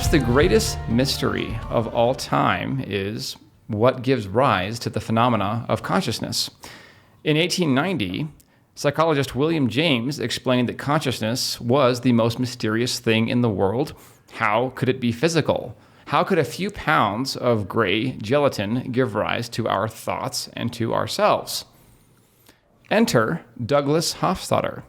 Perhaps the greatest mystery of all time is what gives rise to the phenomena of consciousness. In 1890, psychologist William James explained that consciousness was the most mysterious thing in the world. How could it be physical? How could a few pounds of gray gelatin give rise to our thoughts and to ourselves? Enter Douglas Hofstadter.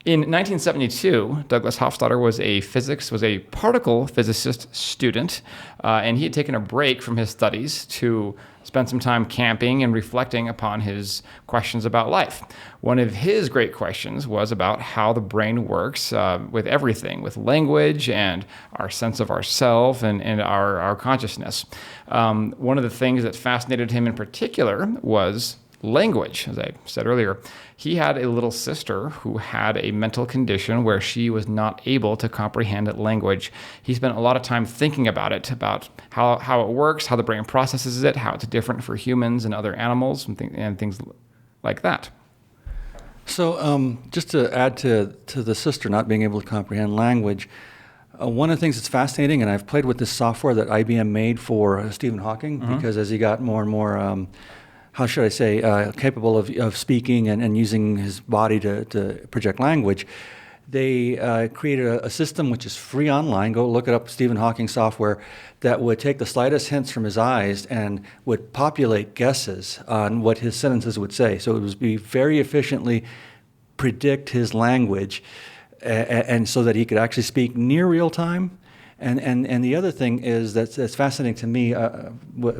In 1972, Douglas Hofstadter was a particle physicist student, and he had taken a break from his studies to spend some time camping and reflecting upon his questions about life. One of his great questions was about how the brain works with everything, with language and our sense of ourself and our consciousness. One of the things that fascinated him in particular was language. As I said earlier, he had a little sister who had a mental condition where she was not able to comprehend language. He spent a lot of time thinking about it, about how it works, how the brain processes it, how it's different for humans and other animals, and things like that. So just to add to the sister not being able to comprehend language, one of the things that's fascinating, and I've played with this software that IBM made for Stephen Hawking, because as he got more and more capable of speaking and using his body to project language, they created a system which is free online. Go look it up, Stephen Hawking software, that would take the slightest hints from his eyes and would populate guesses on what his sentences would say. So it would be very efficiently predict his language, and so that he could actually speak near real time. And the other thing is that's fascinating to me,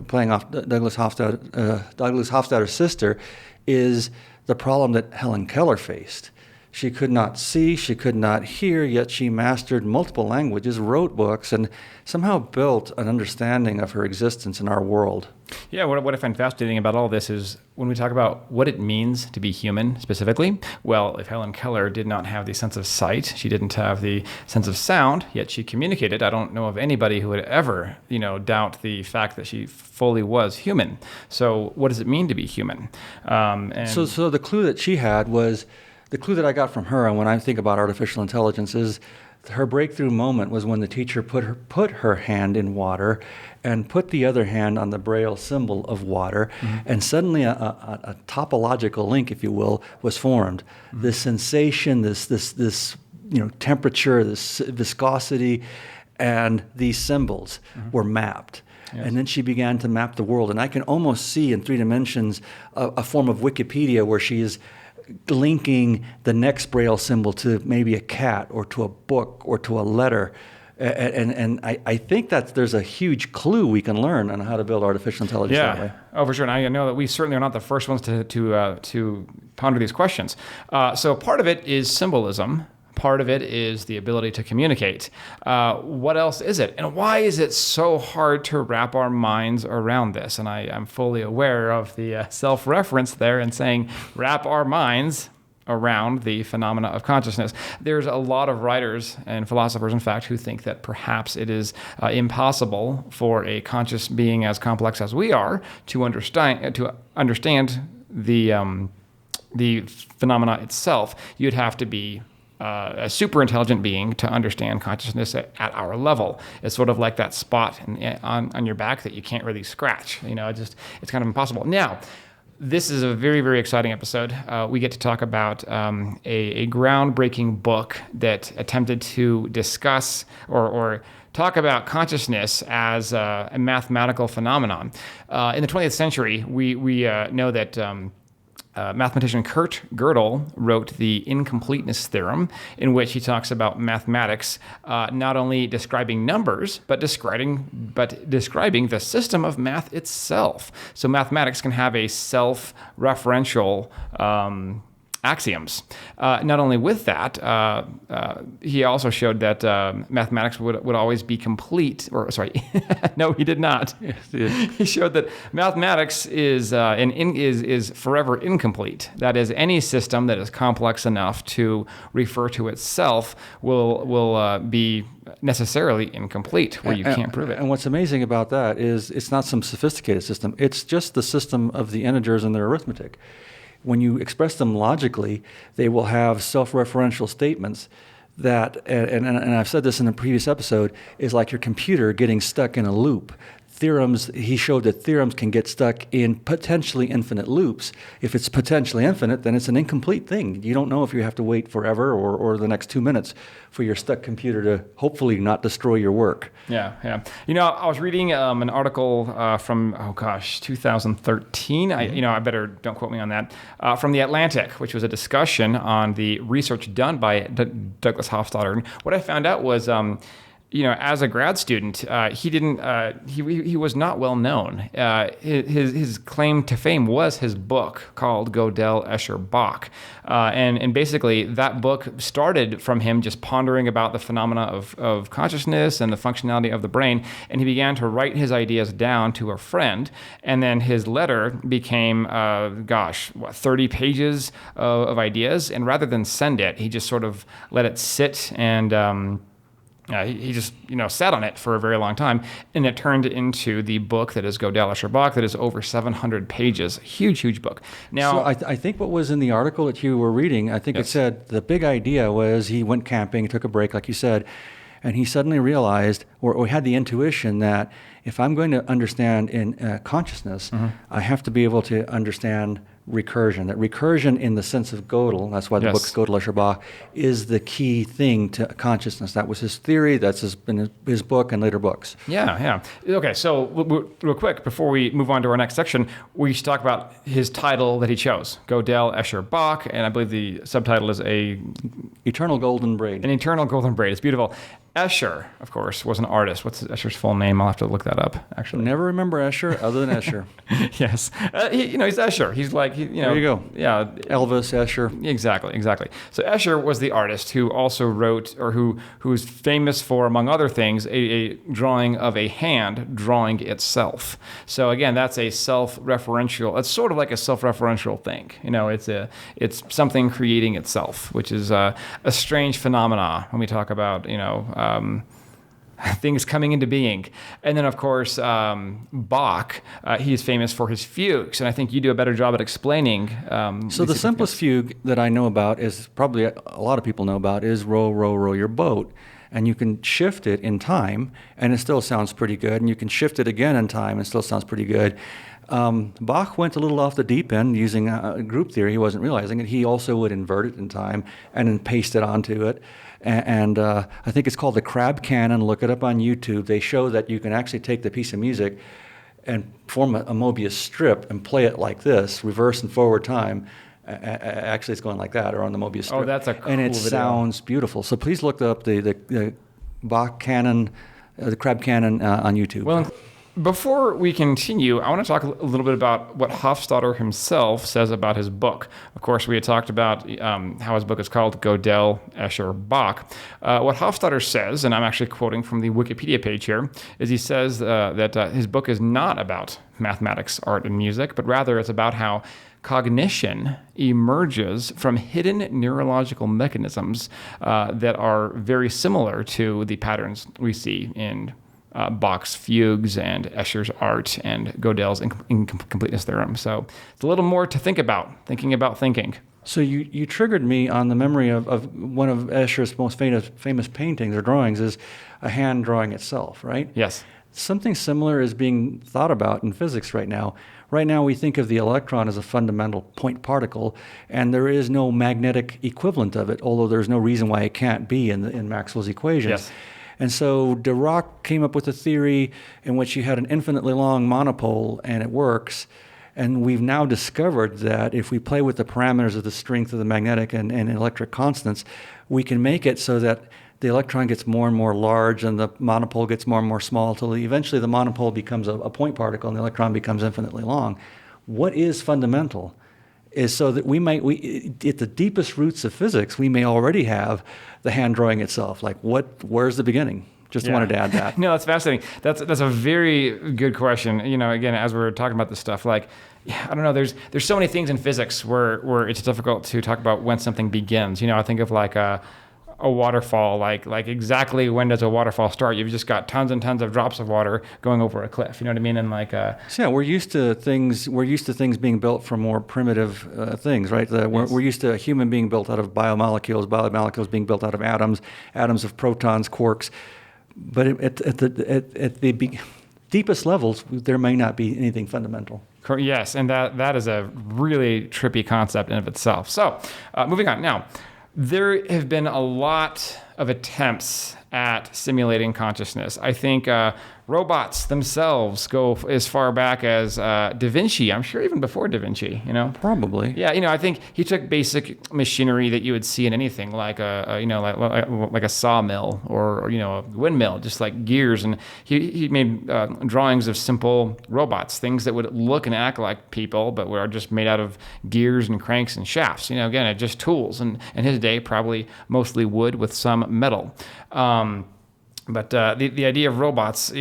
playing off Douglas Hofstadter's sister, is the problem that Helen Keller faced. She could not see, she could not hear, yet she mastered multiple languages, wrote books, and somehow built an understanding of her existence in our world. Yeah, what I find fascinating about all this is when we talk about what it means to be human specifically, well, if Helen Keller did not have the sense of sight, she didn't have the sense of sound, yet she communicated. I don't know of anybody who would ever, doubt the fact that she fully was human. So what does it mean to be human? So the clue that she had was, the clue that I got from her, and when I think about artificial intelligence, is her breakthrough moment was when the teacher put her hand in water and put the other hand on the Braille symbol of water, and suddenly a topological link, if you will, was formed. This sensation, this temperature, this viscosity, and these symbols were mapped. Yes. And then she began to map the world, and I can almost see in 3 dimensions a form of Wikipedia where she is linking the next Braille symbol to maybe a cat or to a book or to a letter. And I think that there's a huge clue we can learn on how to build artificial intelligence that way. Oh, for sure. And I know that we certainly are not the first ones to ponder these questions. So part of it is symbolism. Part of it is the ability to communicate. What else is it? And why is it so hard to wrap our minds around this? And I'm fully aware of the self-reference there and saying wrap our minds around the phenomena of consciousness. There's a lot of writers and philosophers, in fact, who think that perhaps it is impossible for a conscious being as complex as we are to understand the phenomena itself. You'd have to be a super intelligent being to understand consciousness at our level. It's sort of like that spot on your back that you can't really scratch. It's kind of impossible. Now, this is a very, very exciting episode. We get to talk about a groundbreaking book that attempted to discuss or talk about consciousness as a mathematical phenomenon. In the 20th century, we know that mathematician Gödel wrote the incompleteness theorem, in which he talks about mathematics not only describing numbers, but describing the system of math itself. So mathematics can have a self-referential axioms. Not only with that, he also showed that mathematics would always be complete. No, he did not. Yes, he showed that mathematics is forever incomplete. That is, any system that is complex enough to refer to itself will be necessarily incomplete, where you can't prove it. And what's amazing about that is it's not some sophisticated system. It's just the system of the integers and their arithmetic. When you express them logically, they will have self-referential statements that, and I've said this in a previous episode, is like your computer getting stuck in a loop. Theorems, he showed that theorems can get stuck in potentially infinite loops. If it's potentially infinite, then it's an incomplete thing. You don't know if you have to wait forever or the next 2 minutes for your stuck computer to hopefully not destroy your work. Yeah. I was reading an article from 2013. I better don't quote me on that. From the Atlantic, which was a discussion on the research done by Douglas Hofstadter. And what I found out was, as a grad student, he was not well known. His claim to fame was his book called Gödel, Escher, Bach. And basically that book started from him just pondering about the phenomena of consciousness and the functionality of the brain. And he began to write his ideas down to a friend. And then his letter became, 30 pages of ideas. And rather than send it, he just sort of let it sit and... he just, sat on it for a very long time, and it turned into the book that is Gödel, Escher, Bach, that is over 700 pages. Huge book. Now, so I think what was in the article that you were reading, I think It said the big idea was he went camping, took a break, like you said, and he suddenly realized, or had the intuition that if I'm going to understand in consciousness, I have to be able to understand recursion. That recursion in the sense of Gödel, that's why the book's Gödel, Escher, Bach, is the key thing to consciousness. That was his theory, that's been his book and later books. Yeah. Okay, so real quick, before we move on to our next section, we should talk about his title that he chose, Gödel, Escher, Bach, and I believe the subtitle is Eternal Golden Braid. An Eternal Golden Braid. It's beautiful. Escher, of course, was an artist. What's Escher's full name? I'll have to look that up, actually. Never remember Escher other than Escher. Yes. He's Escher. He's like, there you go. Yeah. Elvis, Escher. Exactly. So Escher was the artist who also wrote, or who's famous for, among other things, a drawing of a hand drawing itself. So again, that's a self-referential, it's sort of like a self-referential thing. It's something creating itself, which is a strange phenomena when we talk about, things coming into being. And then, of course, Bach, he is famous for his fugues, and I think you do a better job at explaining. So the simplest fugue that I know about is probably a lot of people know about is row, row, row your boat. And you can shift it in time, and it still sounds pretty good. And you can shift it again in time, and it still sounds pretty good. Bach went a little off the deep end using group theory. He wasn't realizing it. He also would invert it in time and then paste it onto it. And I think it's called the crab canon. Look it up on YouTube. They show that you can actually take the piece of music and form a Mobius strip and play it like this, reverse and forward time. Actually, it's going like that, or on the Mobius strip. Oh, that's a cool And it video. sounds beautiful. So please look up the Bach canon, the crab canon on YouTube. Well, before we continue, I want to talk a little bit about what Hofstadter himself says about his book. Of course, we had talked about how his book is called Gödel, Escher, Bach. What Hofstadter says, and I'm actually quoting from the Wikipedia page here, is he says that his book is not about mathematics, art, and music, but rather it's about how cognition emerges from hidden neurological mechanisms that are very similar to the patterns we see in Bach's fugues and Escher's art and Gödel's incompleteness theorem. So it's a little more to think about, thinking about thinking. So you triggered me on the memory of one of Escher's most famous paintings or drawings is a hand drawing itself, right? Yes. Something similar is being thought about in physics right now. Right now we think of the electron as a fundamental point particle, and there is no magnetic equivalent of it, although there's no reason why it can't be in Maxwell's equations. Yes. And so Dirac came up with a theory in which you had an infinitely long monopole, and it works. And we've now discovered that if we play with the parameters of the strength of the magnetic and electric constants, we can make it so that the electron gets more and more large and the monopole gets more and more small until eventually the monopole becomes a point particle and the electron becomes infinitely long. What is fundamental is so that at the deepest roots of physics, we may already have the hand drawing itself. Like, where's the beginning? Just wanted to add that. No, that's fascinating. That's a very good question. Again, as we're talking about this stuff, like, I don't know, there's so many things in physics where it's difficult to talk about when something begins. I think of like a waterfall, like exactly when does a waterfall start? You've just got tons and tons of drops of water going over a cliff. You know what I mean? And So yeah, we're used to things being built from more primitive things, right? We're used to a human being built out of biomolecules being built out of atoms of protons, quarks. But at the deepest levels, there may not be anything fundamental. Yes, and that is a really trippy concept in of itself. So, moving on. Now, there have been a lot of attempts at simulating consciousness. I think robots themselves go as far back as Da Vinci. I'm sure even before Da Vinci, Probably. Yeah, I think he took basic machinery that you would see in anything, like like a sawmill or a windmill, just like gears, and he made drawings of simple robots, things that would look and act like people, but were just made out of gears and cranks and shafts. Again, just tools, and in his day, probably mostly wood with some metal. But the idea of robots,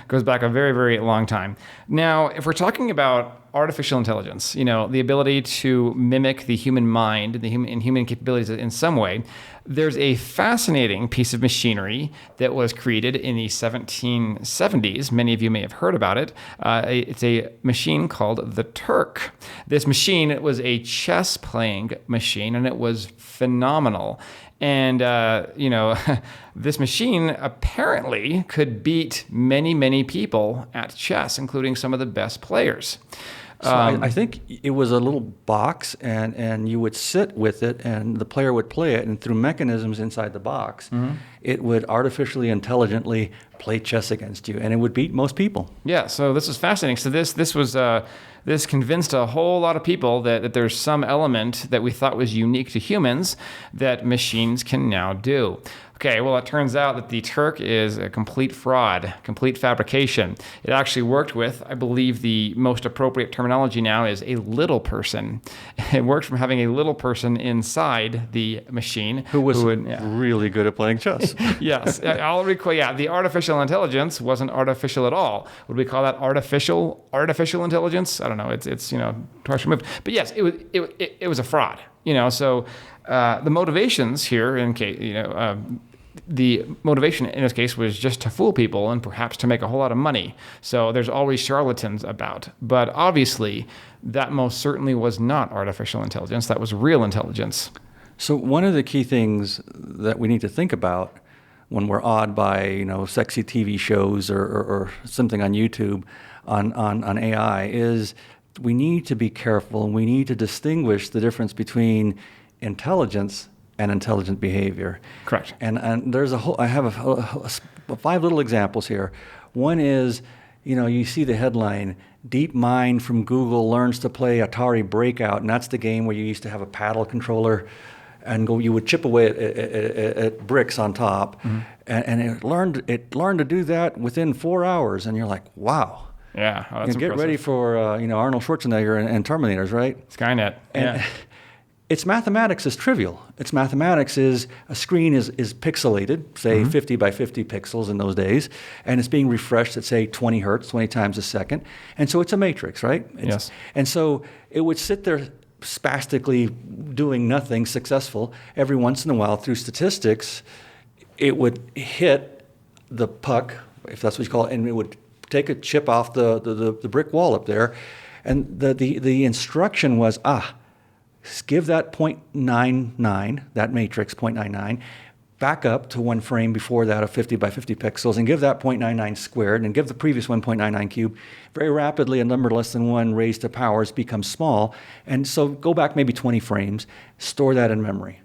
goes back a very, very long time. Now, if we're talking about artificial intelligence, the ability to mimic the human mind and human capabilities in some way, there's a fascinating piece of machinery that was created in the 1770s. Many of you may have heard about it. It's a machine called the Turk. This machine was a chess playing machine, and it was phenomenal. And, this machine apparently could beat many, many people at chess, including some of the best players. So I think it was a little box, and you would sit with it, and the player would play it, and through mechanisms inside the box, it would artificially intelligently play chess against you, and it would beat most people. Yeah, so this is fascinating. So this convinced a whole lot of people that there's some element that we thought was unique to humans that machines can now do. Okay, well, it turns out that the Turk is a complete fraud, complete fabrication. It actually worked with, I believe the most appropriate terminology now is a little person. It worked from having a little person inside the machine. Who would really good at playing chess. Yes, the artificial intelligence wasn't artificial at all. Would we call that artificial intelligence? I don't know. It's twice removed. But yes, it was a fraud. So the motivations here, in case the motivation in this case was just to fool people and perhaps to make a whole lot of money. So there's always charlatans about. But obviously, that most certainly was not artificial intelligence. That was real intelligence. So one of the key things that we need to think about when we're awed by sexy TV shows or something on YouTube on AI is we need to be careful, and we need to distinguish the difference between intelligence and intelligent behavior. Correct. And there's I have 5 little examples here. One is, you see the headline, DeepMind from Google learns to play Atari Breakout, and that's the game where you used to have a paddle controller and you would chip away at bricks on top, and it learned to do that within 4 hours, and you're like, wow. Yeah, oh, that's get impressive. ready for Arnold Schwarzenegger and Terminators, right? Skynet. And its mathematics is trivial. Its mathematics is a screen is pixelated, say 50 by 50 pixels in those days, and it's being refreshed at say 20 hertz, 20 times a second, and so it's a matrix, right? Yes. And so it would sit there spastically doing nothing successful. Every once in a while, through statistics, it would hit the puck, if that's what you call it, and it would take a chip off the brick wall up there, and the instruction was give that 0.99, that matrix 0.99, back up to one frame before that of 50 by 50 pixels, and give that 0.99 squared, and give the previous one 0.99 cubed. Very rapidly, a number less than 1 raised to powers becomes small, and so go back maybe 20 frames, store that in memory.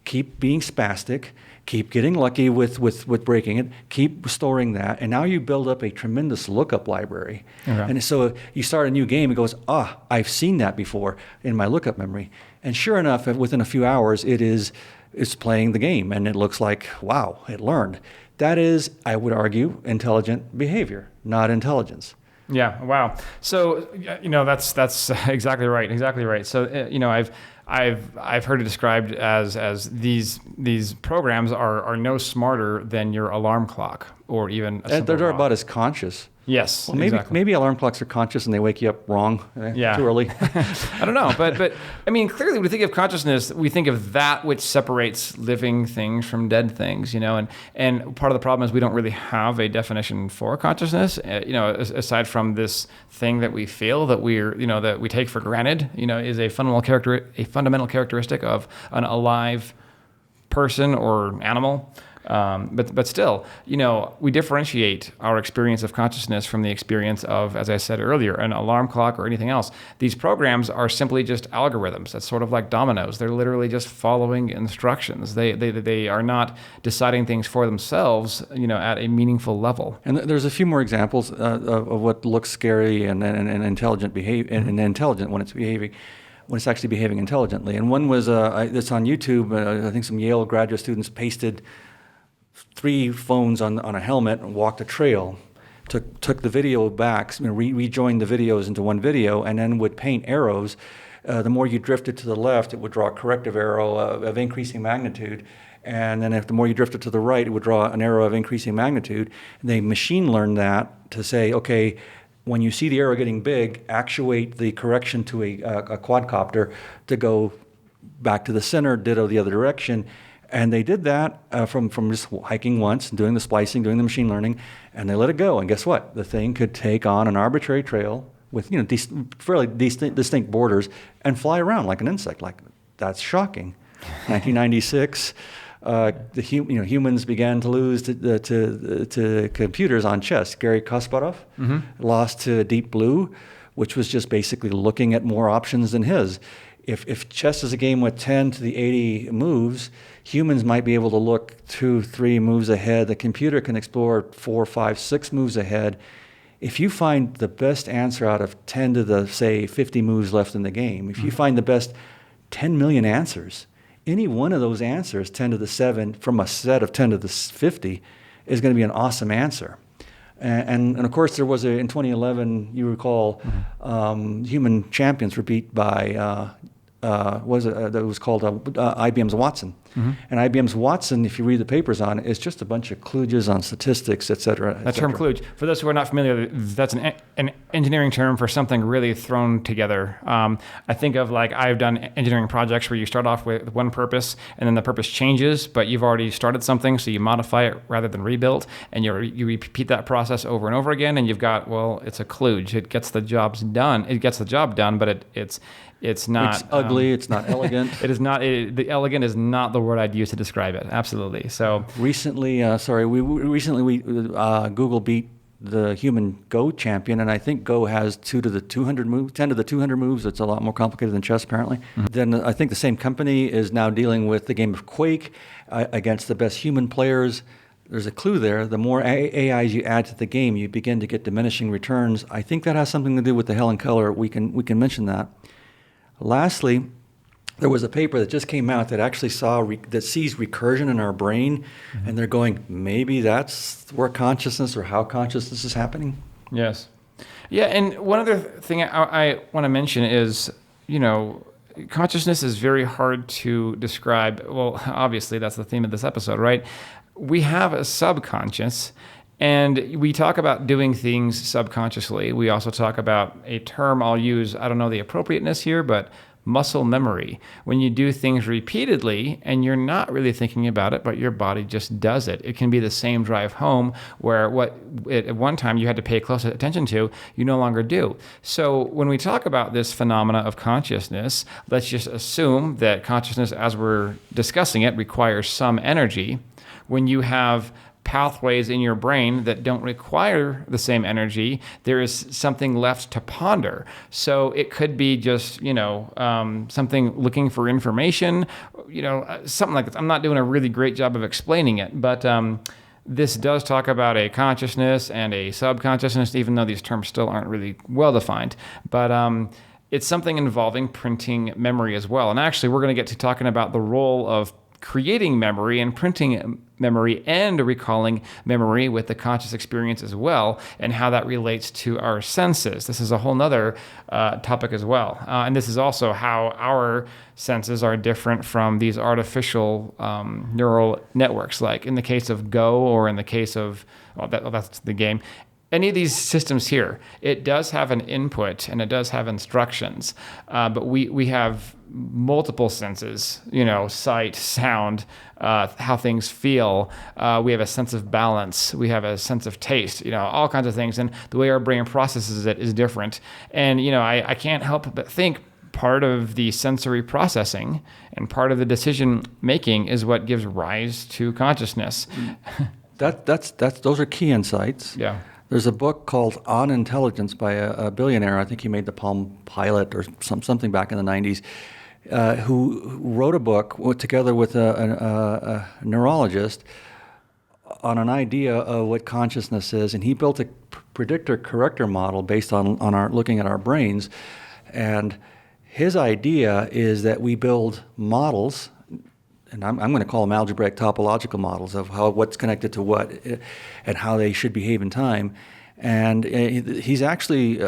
Keep being spastic, keep getting lucky with breaking it, keep storing that, and now you build up a tremendous lookup library. Okay. And so you start a new game, it goes, I've seen that before in my lookup memory. And sure enough, within a few hours, it's playing the game, and it looks like, wow, it learned. That is, I would argue, intelligent behavior, not intelligence. Yeah, wow. So, that's exactly right. Exactly right. So, I've heard it described as these programs are no smarter than your alarm clock or even a simple they're rock. about as conscious. Yes, Well, maybe alarm clocks are conscious and they wake you up wrong. Too early. I don't know, but I mean, clearly, when we think of consciousness, we think of that which separates living things from dead things, and part of the problem is we don't really have a definition for consciousness, aside from this thing that we feel that that we take for granted, is a fundamental characteristic of an alive person or animal. But still, we differentiate our experience of consciousness from the experience of, as I said earlier, an alarm clock or anything else. These programs are simply just algorithms. That's sort of like dominoes. They're literally just following instructions. They are not deciding things for themselves, at a meaningful level. And there's a few more examples of what looks scary and intelligent and intelligent when it's behaving. When it's actually behaving intelligently. And one was, it's on YouTube, I think some Yale graduate students pasted 3 phones on a helmet and walked a trail, took the video back, rejoined the videos into one video, and then would paint arrows. The more you drifted to the left, it would draw a corrective arrow of increasing magnitude. And then if the more you drifted to the right, it would draw an arrow of increasing magnitude. And they machine learned that to say, okay, when you see the arrow getting big, actuate the correction to a quadcopter to go back to the center, ditto the other direction. And they did that from just hiking once, doing the splicing, doing the machine learning, and they let it go. And guess what? The thing could take on an arbitrary trail with fairly distinct borders and fly around like an insect. That's shocking. 1996. Humans began to lose to computers on chess. Garry Kasparov lost to Deep Blue, which was just basically looking at more options than his. If chess is a game with 10 to the 80 moves, humans might be able to look 2-3 moves ahead. The computer can explore 4, 5, 6 moves ahead. If you find the best answer out of 10 to the, say, 50 moves left in the game, if you find the best 10 million answers, any one of those answers, 10 to the 7, from a set of 10 to the 50, is going to be an awesome answer. And of course, there was in 2011, you recall, human champions were beat by, that was called IBM's Watson. And IBM's Watson, if you read the papers on it, is just a bunch of kludges on statistics, et cetera. That term kludge, for those who are not familiar, that's an engineering term for something really thrown together. I think of I've done engineering projects where you start off with one purpose and then the purpose changes, but you've already started something, so you modify it rather than rebuild, and you repeat that process over and over again, and you've got, it's a kludge. It gets the job done, but it's not. It's ugly. It's not elegant. It is not. The elegant is not the word I'd use to describe it. Absolutely. So recently, Google beat the human Go champion, and I think Go has 10 to the 200 moves. It's a lot more complicated than chess, apparently. Then I think the same company is now dealing with the game of Quake against the best human players. There's a clue there. The more AIs you add to the game, you begin to get diminishing returns. I think that has something to do with the Helen Keller. We can mention that. Lastly, there was a paper that just came out that actually sees recursion in our brain, and they're going, maybe that's where consciousness or how consciousness is happening. Yes. Yeah, and one other thing I want to mention is, consciousness is very hard to describe. Well, obviously, that's the theme of this episode, right? We have a subconscious, and we talk about doing things subconsciously. We also talk about a term I'll use, I don't know the appropriateness here, but muscle memory. When you do things repeatedly and you're not really thinking about it, but your body just does it. It can be the same drive home where what at one time you had to pay close attention to, you no longer do. So when we talk about this phenomena of consciousness, let's just assume that consciousness, as we're discussing it, requires some energy. When you have pathways in your brain that don't require the same energy, there is something left to ponder. So it could be just, something looking for information, something like this. I'm not doing a really great job of explaining it, but this does talk about a consciousness and a subconsciousness, even though these terms still aren't really well defined. But it's something involving printing memory as well. And actually, we're going to get to talking about the role of creating memory and printing memory and recalling memory with the conscious experience as well, and how that relates to our senses. This is a whole nother topic as well. And this is also how our senses are different from these artificial neural networks, like in the case of Go or in the case of, that's the game. any of these systems here, it does have an input and it does have instructions, but we have multiple senses, sight, sound, how things feel. We have a sense of balance. We have a sense of taste, all kinds of things. And the way our brain processes it is different. And, I can't help but think part of the sensory processing and part of the decision making is what gives rise to consciousness. Those are key insights. Yeah. There's a book called On Intelligence by a billionaire. I think he made the Palm Pilot or something back in the 90s, who wrote a book together with a neurologist on an idea of what consciousness is. And he built a predictor-corrector model based on our looking at our brains. And his idea is that we build models, and I'm going to call them algebraic topological models of what's connected to what and how they should behave in time. And he's actually,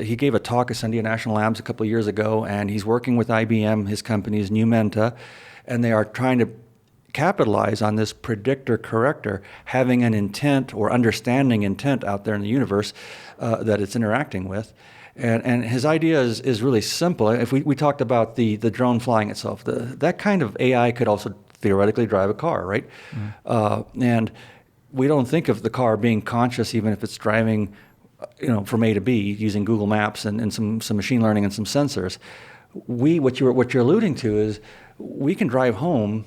he gave a talk at Sandia National Labs a couple of years ago, and he's working with IBM, his company's Numenta, and they are trying to capitalize on this predictor-corrector having an intent or understanding intent out there in the universe that it's interacting with. And his idea is really simple. If we talked about the drone flying itself, that kind of AI could also theoretically drive a car, right? Mm-hmm. And we don't think of the car being conscious even if it's driving, from A to B using Google Maps and some machine learning and some sensors. What you're alluding to is we can drive home,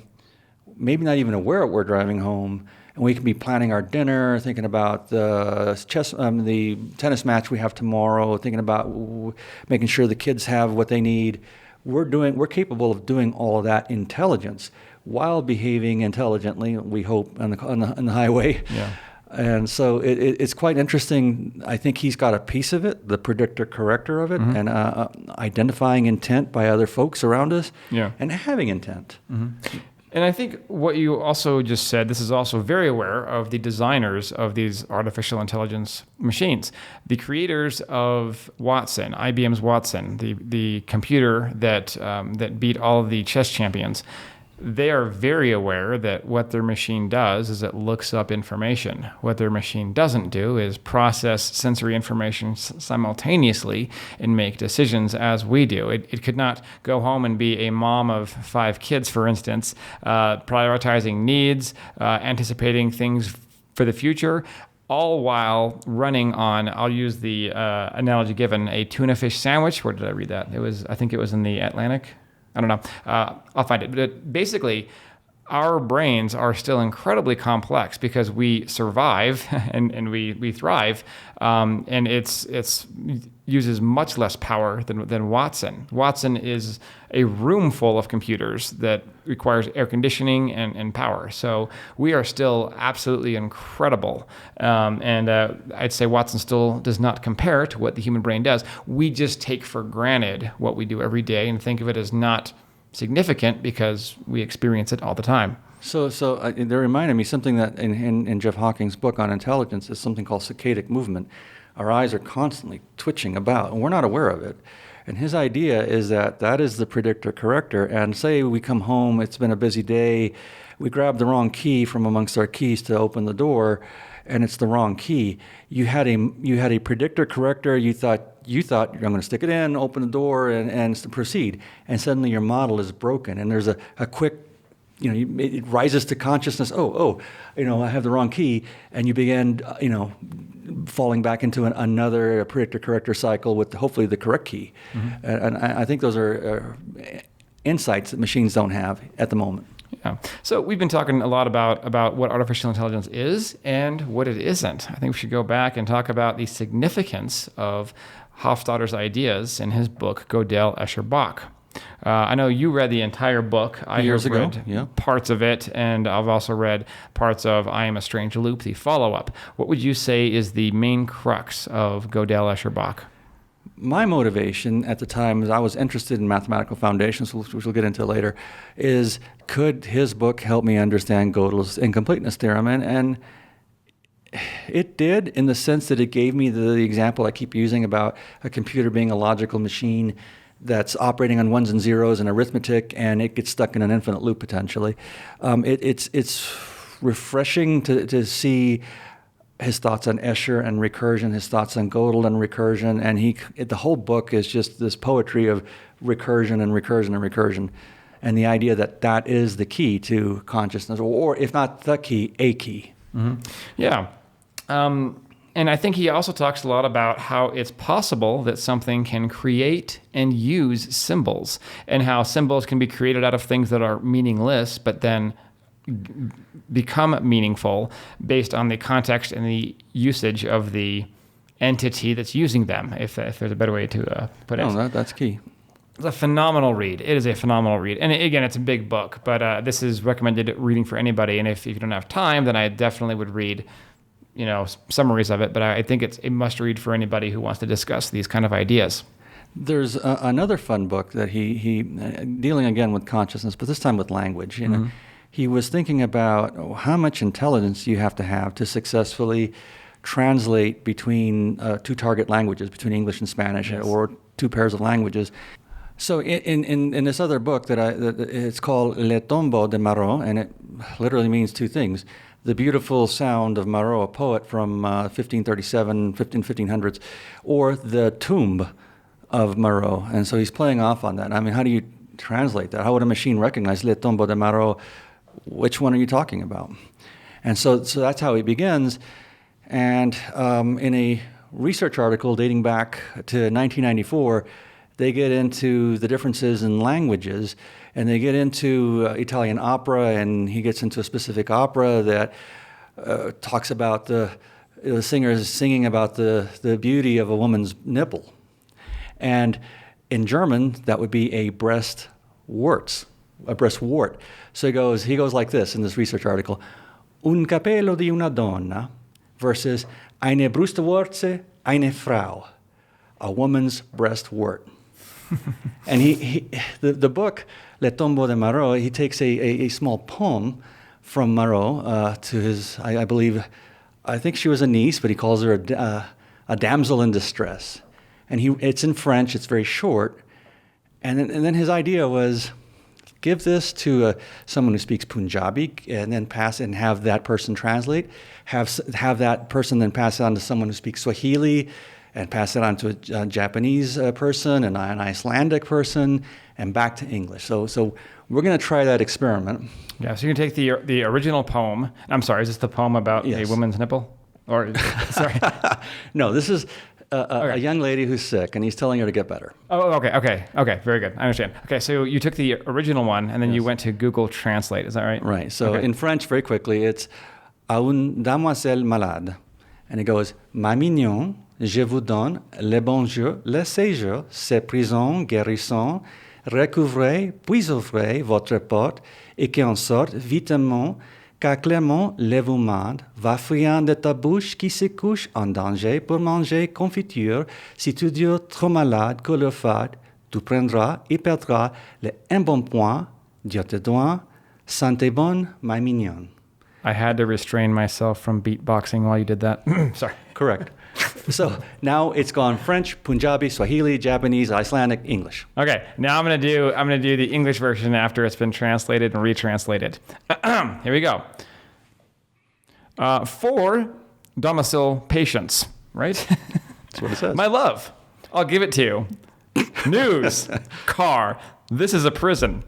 maybe not even aware we're driving home. And we can be planning our dinner, thinking about the tennis match we have tomorrow, thinking about making sure the kids have what they need. We're capable of doing all of that intelligence while behaving intelligently, we hope, on the highway. Yeah. And so it's quite interesting. I think he's got a piece of it, the predictor-corrector of it, mm-hmm. and identifying intent by other folks around us, and having intent. Mm-hmm. And I think what you also just said, this is also very aware of the designers of these artificial intelligence machines. The creators of Watson, IBM's Watson, the computer that beat all of the chess champions, they are very aware that what their machine does is it looks up information. What their machine doesn't do is process sensory information simultaneously and make decisions as we do. It could not go home and be a mom of 5 kids, for instance, prioritizing needs, anticipating things for the future, all while running on, I'll use the analogy given, a tuna fish sandwich. Where did I read that? I think it was in the Atlantic. I don't know. I'll find it. But basically, our brains are still incredibly complex because we survive and we thrive, and it's uses much less power than Watson. Watson is a room full of computers that requires air conditioning and power. So we are still absolutely incredible, and I'd say Watson still does not compare to what the human brain does. We just take for granted what we do every day and think of it as not significant because we experience it all the time. So they reminded me something that in Jeff Hawking's book on intelligence is something called saccadic movement. Our eyes are constantly twitching about, and we're not aware of it. And his idea is that is the predictor-corrector. And say we come home, it's been a busy day, we grab the wrong key from amongst our keys to open the door, and it's the wrong key. You had a predictor-corrector. You thought I'm going to stick it in, open the door, and proceed. And suddenly your model is broken, and there's a quick, it rises to consciousness. I have the wrong key, and you begin, falling back into another predictor-corrector cycle with hopefully the correct key. Mm-hmm. And I think those are insights that machines don't have at the moment. Yeah. So we've been talking a lot about what artificial intelligence is and what it isn't. I think we should go back and talk about the significance of Hofstadter's ideas in his book, Gödel, Escher, Bach. I know you read the entire book. I have read parts of it, and I've also read parts of I Am a Strange Loop, the follow-up. What would you say is the main crux of Gödel, Escher, Bach? My motivation at the time, as I was interested in mathematical foundations, which we'll get into later, is could his book help me understand Gödel's incompleteness theorem? And it did, in the sense that it gave me the example I keep using about a computer being a logical machine that's operating on ones and zeros and arithmetic, and it gets stuck in an infinite loop potentially. It's refreshing to see his thoughts on Escher and recursion, his thoughts on Gödel and recursion, and the whole book is just this poetry of recursion and recursion and recursion, and the idea that is the key to consciousness, or if not the key, a key. Mm-hmm. Yeah. And I think he also talks a lot about how it's possible that something can create and use symbols, and how symbols can be created out of things that are meaningless, but then become meaningful based on the context and the usage of the entity that's using them, if there's a better way to put it. No, that's key. It's a phenomenal read. It is a phenomenal read. And again, it's a big book, but this is recommended reading for anybody. And if you don't have time, then I definitely would read summaries of it. But I think it's a must read for anybody who wants to discuss these kind of ideas. There's another fun book that he dealing again with consciousness, but this time with language. Mm-hmm. He was thinking about how much intelligence you have to successfully translate between two target languages, between English and Spanish, yes, or two pairs of languages. So in this other book that it's called Le Tombeau de Marot, and it literally means two things: the beautiful sound of Marot, a poet from 1537, 1500s, or the tomb of Marot. And so he's playing off on that. I mean, how do you translate that? How would a machine recognize Le Tombeau de Marot? Which one are you talking about? And so that's how he begins. And in a research article dating back to 1994, they get into the differences in languages, and they get into Italian opera, and he gets into a specific opera that talks about the singer is singing about the beauty of a woman's nipple. And in German, that would be a breast wart. So he goes like this in this research article: un capello di una donna versus eine Brustwarze, eine Frau, a woman's breast wart. And the book Le Tombeau de Marot, he takes a small poem from Marot to his, I believe, I think she was a niece, but he calls her a damsel in distress. And it's in French, it's very short. And then his idea was, give this to someone who speaks Punjabi, and then pass it and have that person translate. Have that person then pass it on to someone who speaks Swahili, and pass it on to a Japanese person and an Icelandic person, and back to English. So we're going to try that experiment. Yeah, so you can take the original poem. I'm sorry, is this the poem about a woman's nipple? Or, sorry. No, this is a young lady who's sick, and he's telling her to get better. Oh, okay, very good. I understand. Okay, so you took the original one, and then you went to Google Translate. Is that right? Right. So in French, very quickly, it's à une demoiselle malade, and it goes, ma mignon, je vous donne le bonjour, le séjour, c'est prison, guérison, recouvrez, puis ouvrez votre porte, et qu'en sorte vitement, car clairement l'évoumade va friand de ta bouche qui se couche en danger pour manger confiture, si tu dures trop malade que le fade, tu prendras et perdras le embonpoint, Dieu te donne, santé bonne, ma mignonne. I had to restrain myself from beatboxing while you did that. Sorry. Correct. So now it's gone French, Punjabi, Swahili, Japanese, Icelandic, English. Okay, now I'm gonna do the English version after it's been translated and retranslated. Here we go. For domicile patients, right? That's what it says. My love, I'll give it to you. News, car, this is a prison.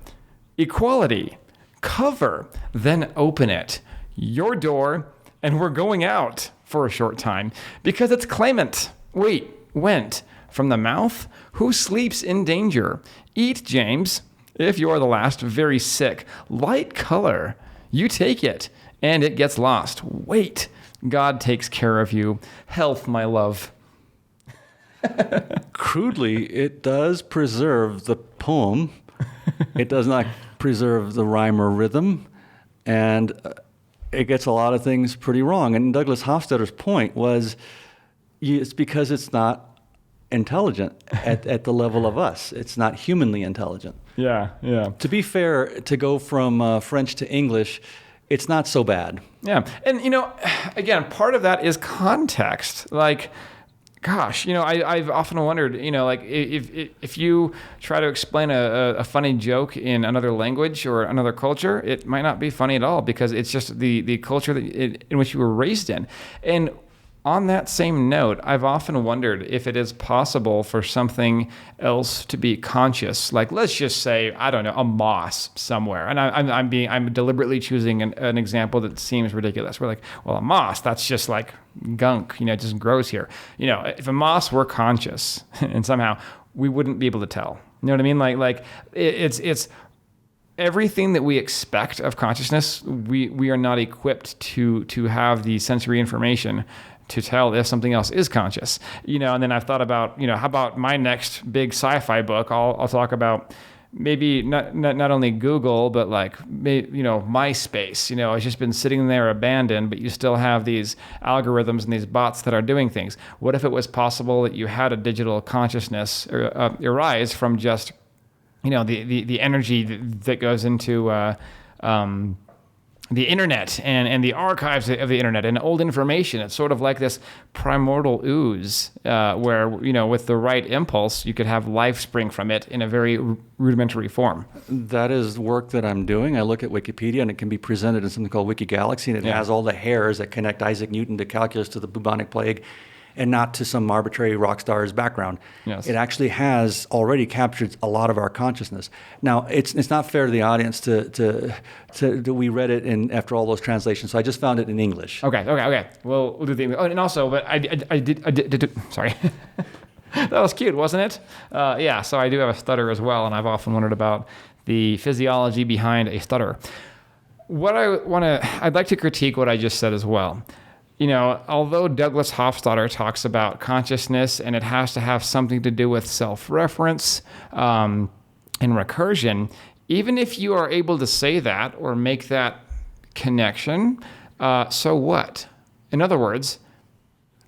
Equality, cover, then open it. Your door, and we're going out for a short time, because it's claimant. Went from the mouth, who sleeps in danger. Eat, James, if you are the last, very sick. Light color, you take it, and it gets lost. Wait, God takes care of you. Health, my love. Crudely, it does preserve the poem. It does not preserve the rhyme or rhythm, and it gets a lot of things pretty wrong. And Douglas Hofstadter's point was, it's because it's not intelligent at the level of us. It's not humanly intelligent. Yeah. To be fair, to go from French to English, it's not so bad. Yeah, and again, part of that is context. Like, Gosh, I've often wondered, like if you try to explain a funny joke in another language or another culture, it might not be funny at all because it's just the culture in which you were raised in. And on that same note, I've often wondered if it is possible for something else to be conscious. Like, let's just say, I don't know, a moss somewhere. And I'm deliberately choosing an example that seems ridiculous. We're like, well, a moss, that's just like gunk, it just grows here. If a moss were conscious and somehow we wouldn't be able to tell. You know what I mean? Like it's everything that we expect of consciousness, we are not equipped to have the sensory information to tell if something else is conscious, and then I've thought about, how about my next big sci-fi book? I'll talk about maybe not only Google, but like, MySpace, it's just been sitting there abandoned, but you still have these algorithms and these bots that are doing things. What if it was possible that you had a digital consciousness arise from just, the energy that goes into, the internet and the archives of the internet and old information? It's sort of like this primordial ooze where, with the right impulse, you could have life spring from it in a very rudimentary form. That is work that I'm doing. I look at Wikipedia and it can be presented in something called Wiki Galaxy, and it has all the hairs that connect Isaac Newton to calculus to the bubonic plague, and not to some arbitrary rock star's background. Yes. It actually has already captured a lot of our consciousness. Now, it's not fair to the audience to we read it after all those translations, so I just found it in English. Okay. We'll do the English. Oh, and also, but I did sorry. That was cute, wasn't it? So I do have a stutter as well, and I've often wondered about the physiology behind a stutter. I'd like to critique what I just said as well. Although Douglas Hofstadter talks about consciousness and it has to have something to do with self-reference and recursion, even if you are able to say that or make that connection, so what? In other words,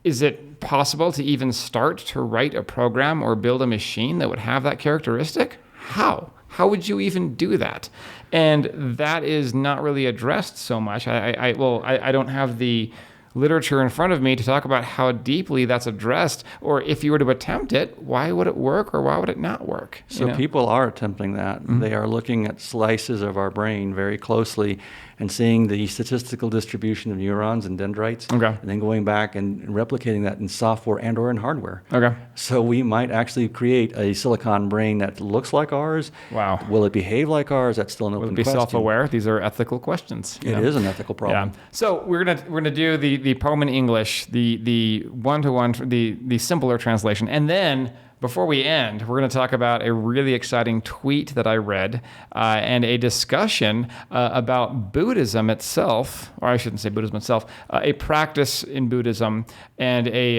is it possible to even start to write a program or build a machine that would have that characteristic? How? How would you even do that? And that is not really addressed so much. I don't have the literature in front of me to talk about how deeply that's addressed, or if you were to attempt it, why would it work or why would it not work? So people are attempting that. Mm-hmm. They are looking at slices of our brain very closely and seeing the statistical distribution of neurons and dendrites, and then going back and replicating that in software and or in hardware. Okay. So we might actually create a silicon brain that looks like ours. Wow. Will it behave like ours? That's still an open question. Will it be self-aware? These are ethical questions. It is an ethical problem. Yeah. So we're gonna do the poem in English, the one-to-one, the simpler translation, and then before we end, we're going to talk about a really exciting tweet that I read and a discussion about Buddhism itself, or I shouldn't say Buddhism itself, a practice in Buddhism, and a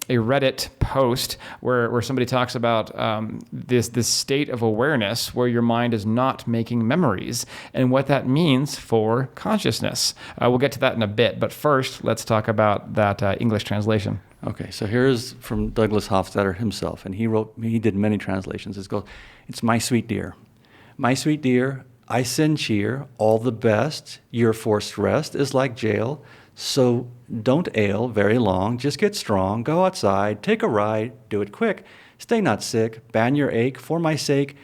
Reddit post where somebody talks about this state of awareness where your mind is not making memories and what that means for consciousness. We'll get to that in a bit, but first, let's talk about that English translation. Okay, so here's from Douglas Hofstadter himself, and he did many translations. It's my sweet dear. My sweet dear, I send cheer, all the best. Your forced rest is like jail, so don't ail very long. Just get strong, go outside, take a ride, do it quick. Stay not sick, ban your ache for my sake.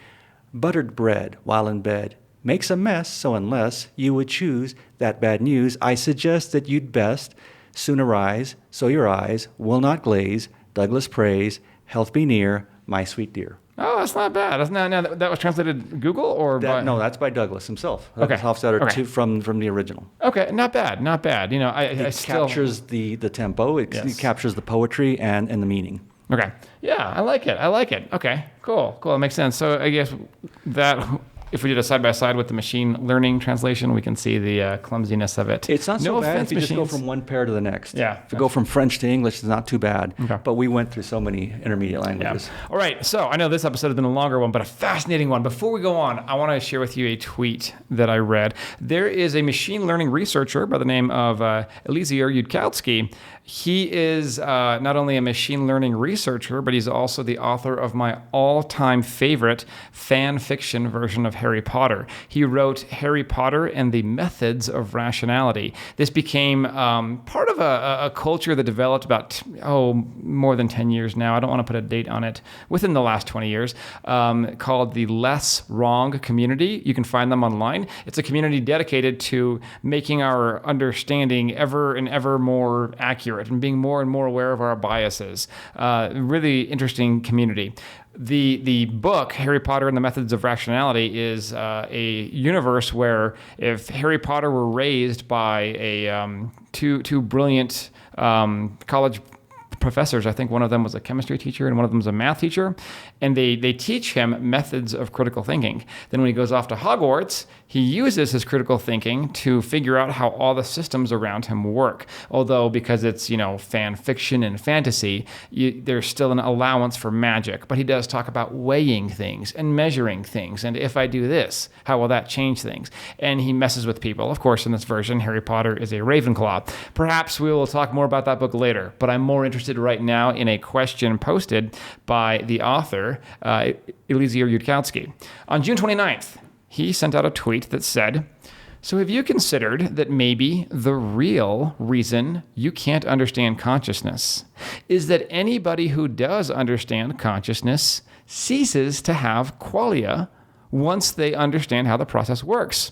Buttered bread while in bed makes a mess, so unless you would choose that bad news, I suggest that you'd best soon arise, so your eyes will not glaze. Douglas prays, health be near, my sweet dear. Oh, that's not bad. That was translated Google or No, that's by Douglas himself. Okay. Hofstadter from the original. Okay, not bad. It captures the tempo. It captures the poetry and the meaning. Okay. Yeah, I like it. Okay, cool. It makes sense. So I guess that if we did a side-by-side with the machine learning translation, we can see the clumsiness of it. It's not so bad if you just go from one pair to the next. Yeah. If you go from French to English, it's not too bad. Okay. But we went through so many intermediate languages. Yeah. All right, so I know this episode has been a longer one, but a fascinating one. Before we go on, I want to share with you a tweet that I read. There is a machine learning researcher by the name of Eliezer Yudkowsky. He is not only a machine learning researcher, but he's also the author of my all-time favorite fan fiction version of of Harry Potter. He wrote Harry Potter and the Methods of Rationality. This became part of a culture that developed about, more than 10 years now. I don't want to put a date on it. Within the last 20 years, called the Less Wrong Community. You can find them online. It's a community dedicated to making our understanding ever and ever more accurate and being more and more aware of our biases. Really interesting community. The book, Harry Potter and the Methods of Rationality, is a universe where if Harry Potter were raised by two brilliant college professors, I think one of them was a chemistry teacher and one of them was a math teacher, and they teach him methods of critical thinking. Then when he goes off to Hogwarts, he uses his critical thinking to figure out how all the systems around him work. Although because it's, fan fiction and fantasy, there's still an allowance for magic. But he does talk about weighing things and measuring things. And if I do this, how will that change things? And he messes with people. Of course, in this version, Harry Potter is a Ravenclaw. Perhaps we will talk more about that book later, but I'm more interested right now in a question posted by the author, Eliezer Yudkowsky. On June 29th, he sent out a tweet that said, "So have you considered that maybe the real reason you can't understand consciousness is that anybody who does understand consciousness ceases to have qualia once they understand how the process works.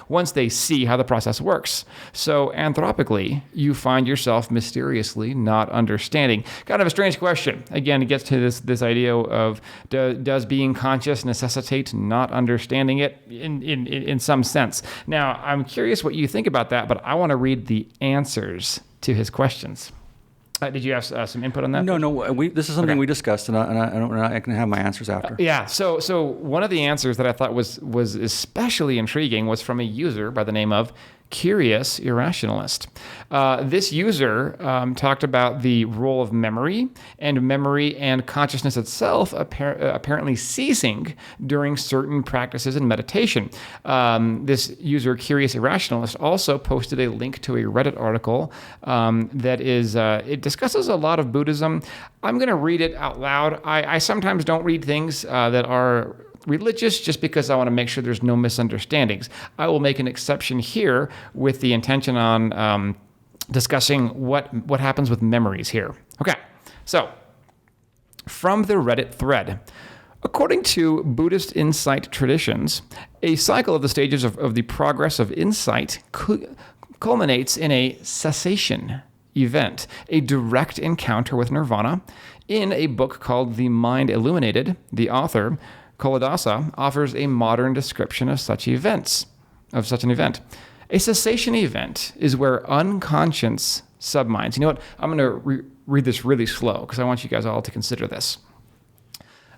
Once they see how the process works. So anthropically, you find yourself mysteriously not understanding." Kind of a strange question. Again, it gets to this idea of does being conscious necessitate not understanding it in some sense. Now, I'm curious what you think about that, but I want to read the answers to his questions. Did you have some input on that? No. This is something we discussed, and I can have my answers after. Yeah. So one of the answers that I thought was especially intriguing was from a user by the name of Curious Irrationalist. This user talked about the role of memory and consciousness itself apparently ceasing during certain practices in meditation. This user, Curious Irrationalist, also posted a link to a Reddit article that is, it discusses a lot of Buddhism. I'm going to read it out loud. I sometimes don't read things that are religious just because I want to make sure there's no misunderstandings. I will make an exception here with the intention on discussing what happens with memories here. Okay, so from the Reddit thread. According to Buddhist insight traditions, a cycle of the stages of the progress of insight culminates in a cessation event, a direct encounter with nirvana. In a book called The Mind Illuminated, the author, Kalidasa, offers a modern description of such an event. A cessation event is where unconscious subminds. You know what? I'm going to read this really slow because I want you guys all to consider this.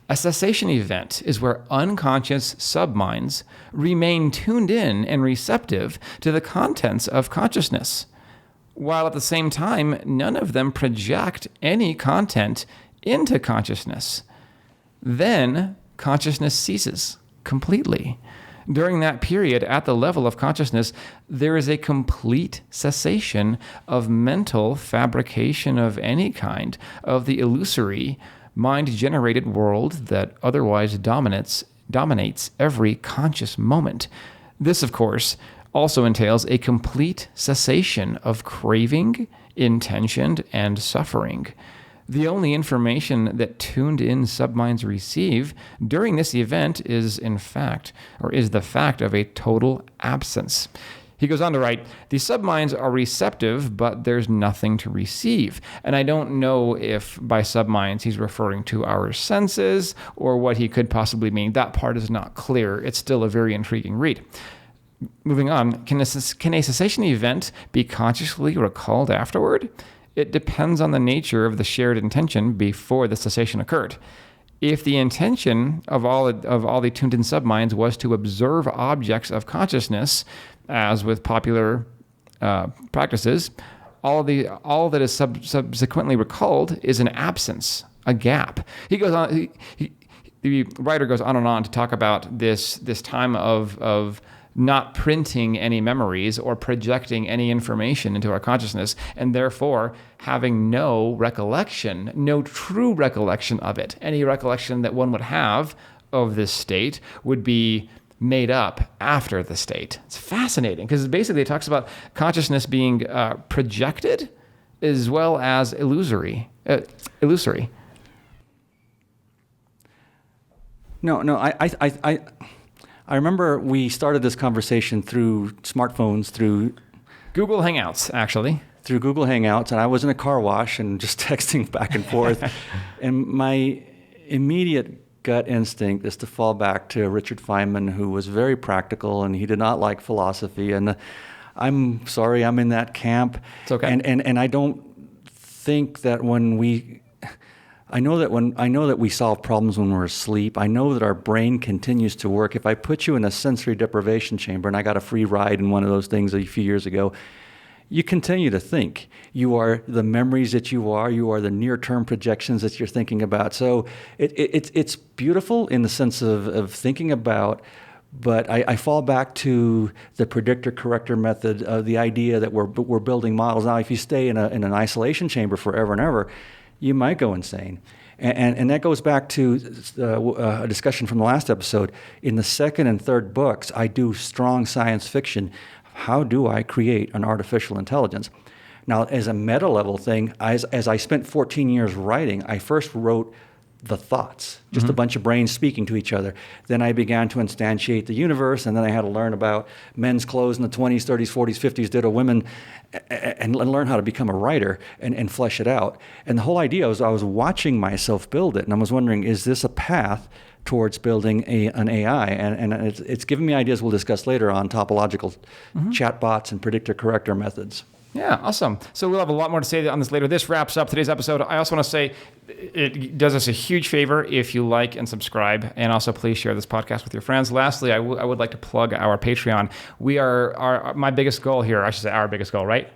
A cessation event is where unconscious subminds remain tuned in and receptive to the contents of consciousness, while at the same time, none of them project any content into consciousness. Then consciousness ceases completely. During that period, at the level of consciousness, there is a complete cessation of mental fabrication of any kind, of the illusory, mind-generated world that otherwise dominates every conscious moment. This, of course, also entails a complete cessation of craving, intention, and suffering. The only information that tuned-in subminds receive during this event is the fact of a total absence. He goes on to write, the subminds are receptive, but there's nothing to receive. And I don't know if by subminds he's referring to our senses or what he could possibly mean. That part is not clear. It's still a very intriguing read. Moving on, can a cessation event be consciously recalled afterward? It depends on the nature of the shared intention before the cessation occurred. If the intention of all the tuned-in subminds was to observe objects of consciousness, as with popular practices, all that is subsequently recalled is an absence, a gap. He goes on. The writer goes on and on to talk about this time of not printing any memories or projecting any information into our consciousness, and therefore having no true recollection of it. Any recollection that one would have of this state would be made up after the state. It's fascinating because basically it talks about consciousness being projected as well as illusory. No. I remember we started this conversation through smartphones, through Google Hangouts, actually. Through Google Hangouts, and I was in a car wash and just texting back and forth. And my immediate gut instinct is to fall back to Richard Feynman, who was very practical, and he did not like philosophy. And I'm sorry, I'm in that camp. It's okay. And I don't think that I know that we solve problems when we're asleep. I know that our brain continues to work. If I put you in a sensory deprivation chamber, and I got a free ride in one of those things a few years ago, you continue to think. You are the memories that you are the near-term projections that you're thinking about. So it's beautiful in the sense of thinking about, but I fall back to the predictor-corrector method of the idea that we're building models. Now, if you stay in an isolation chamber forever and ever, you might go insane. And that goes back to a discussion from the last episode. In the second and third books, I do strong science fiction. How do I create an artificial intelligence? Now, as a meta-level thing, as I spent 14 years writing, I first wrote the thoughts, just a bunch of brains speaking to each other. Then I began to instantiate the universe, and then I had to learn about men's clothes in the 20s, 30s, 40s, 50s, ditto women, and learn how to become a writer and flesh it out. And the whole idea was I was watching myself build it, and I was wondering, is this a path towards building an AI? And it's given me ideas we'll discuss later on topological chatbots and predictor-corrector methods. Yeah, awesome. So we'll have a lot more to say on this later. This wraps up today's episode. I also want to say it does us a huge favor if you like and subscribe, and also please share this podcast with your friends. Lastly, I would like to plug our Patreon. We are my biggest goal here. I should say our biggest goal, right?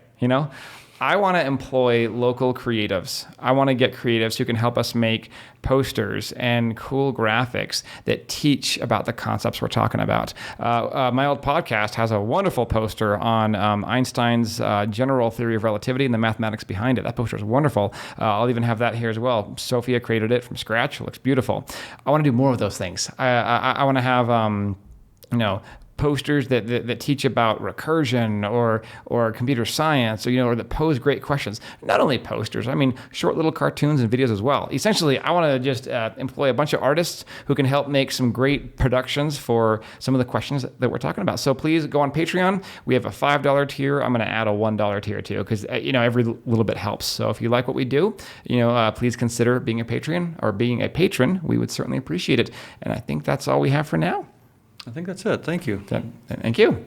I want to employ local creatives. I want to get creatives who can help us make posters and cool graphics that teach about the concepts we're talking about. My old podcast has a wonderful poster on Einstein's general theory of relativity and the mathematics behind it. That poster is wonderful. I'll even have that here as well. Sophia created it from scratch. It looks beautiful. I want to do more of those things. I want to have, posters that teach about recursion or computer science, or that pose great questions. Not only posters, short little cartoons and videos as well. Essentially, I want to just employ a bunch of artists who can help make some great productions for some of the questions that we're talking about. So please go on Patreon. We have a $5 tier. I'm going to add a $1 tier too, because every little bit helps. So if you like what we do, please consider being a Patreon or being a patron. We would certainly appreciate it. And I think that's all we have for now. I think that's it. Thank you. Thank you.